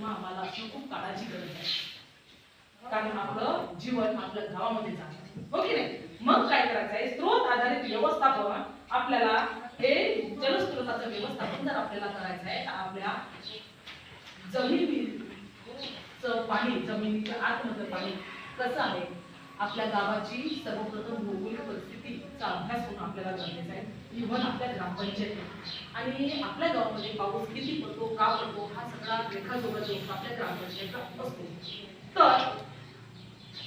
मग आम्हाला असं खूप काळाची गरज आहे, कारण आपलं जीवन आपल्या गावामध्ये जातं, हो की नाही? मग काय करायचं आहे, स्त्रोत आधारित व्यवस्थापन आपल्याला हे जलस्रोताचं व्यवस्थापन जर आपल्याला करायचं आहे तर आपल्या जमिनीचं पाणी, जमिनीच्या आतमध्ये पाणी कसं आहे, आपल्या गावाची सर्वप्रथम भौगोलिक परिस्थितीचा अभ्यास होणं आपल्याला गरजेचं आहे. इव्हन आपल्या ग्रामपंचायत आणि आपल्या गावामध्ये पाऊस किती पडतो, का पडतो, हा सगळा रेखाजोखा जो आपल्या ग्रामपंचायतला असतो. तर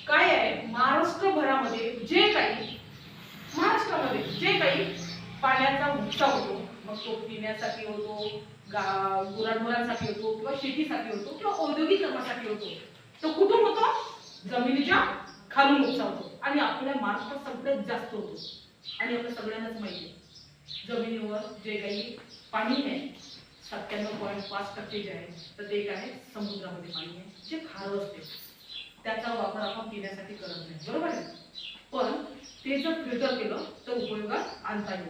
काय आहे, महाराष्ट्रामध्ये जे काही पाण्याचा उपसा होतो, मग तो पिण्यासाठी होतो, गुराढोरांसाठी होतो, किंवा शेतीसाठी होतो, किंवा औद्योगिकरणासाठी होतो, तो कुठून होतो? जमिनीच्या खालून उपसा होतो. आणि आपल्या महाराष्ट्रात सगळ्यात जास्त होतो. आणि आपल्या सगळ्यांनाच माहिती आहे, जमिनीवर जे काही पाणी आहे 97.5% जे आहे, तर ते काय आहे, समुद्रामध्ये पाणी आहे, जे खारं असते. त्याचा वापर आपण पिण्यासाठी करत नाही, बरोबर आहे? पण ते जर फिल्टर केलं तर उपयोगात आणता येईल.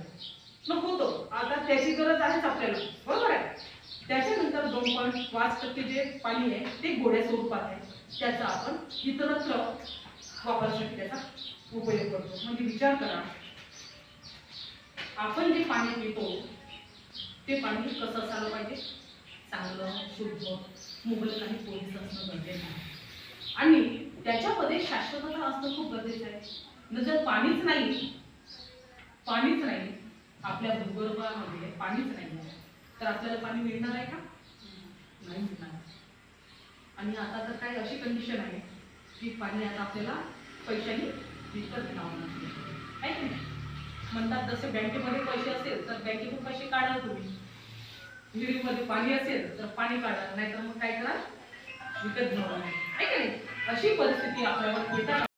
मग होतो, आता त्याची गरज आहेच आपल्याला, बरोबर आहे? त्याच्यानंतर 2.5% जे पाणी आहे ते गोड्या स्वरूपात आहे, त्याचा आपण इतरत्र वापरासाठी त्याचा उपयोग करतो. म्हणजे विचार करा, आपण जे पाणी पितो ते पाणी कसं असायला पाहिजे? चांगलं, शुद्ध, मुबलक आणि पोलीस असणं गरजेचं आहे. आणि त्याच्यामध्ये शाश्वतता असणं खूप गरजेचं आहे. जर पाणीच नाही आपल्या भूगर्भामध्ये पाणीच नाही तर आपल्याला पाणी मिळणार आहे का? नाही मिळणार. आणि आता तर काय अशी कंडिशन आहे की पाणी आता आपल्याला पैशाने विकत घ्यावं लागते, आहे की नाही? म्हणतात जसे बँकेमध्ये पैसे असेल तर बँकेतून पैसे काढा तुम्ही, विहिरीमध्ये पाणी असेल तर पाणी काढा, नाहीतर मग काय करा, विकत घ्यावं लागेल, आहे की नाही? अशी परिस्थिती आपल्यावर येतात.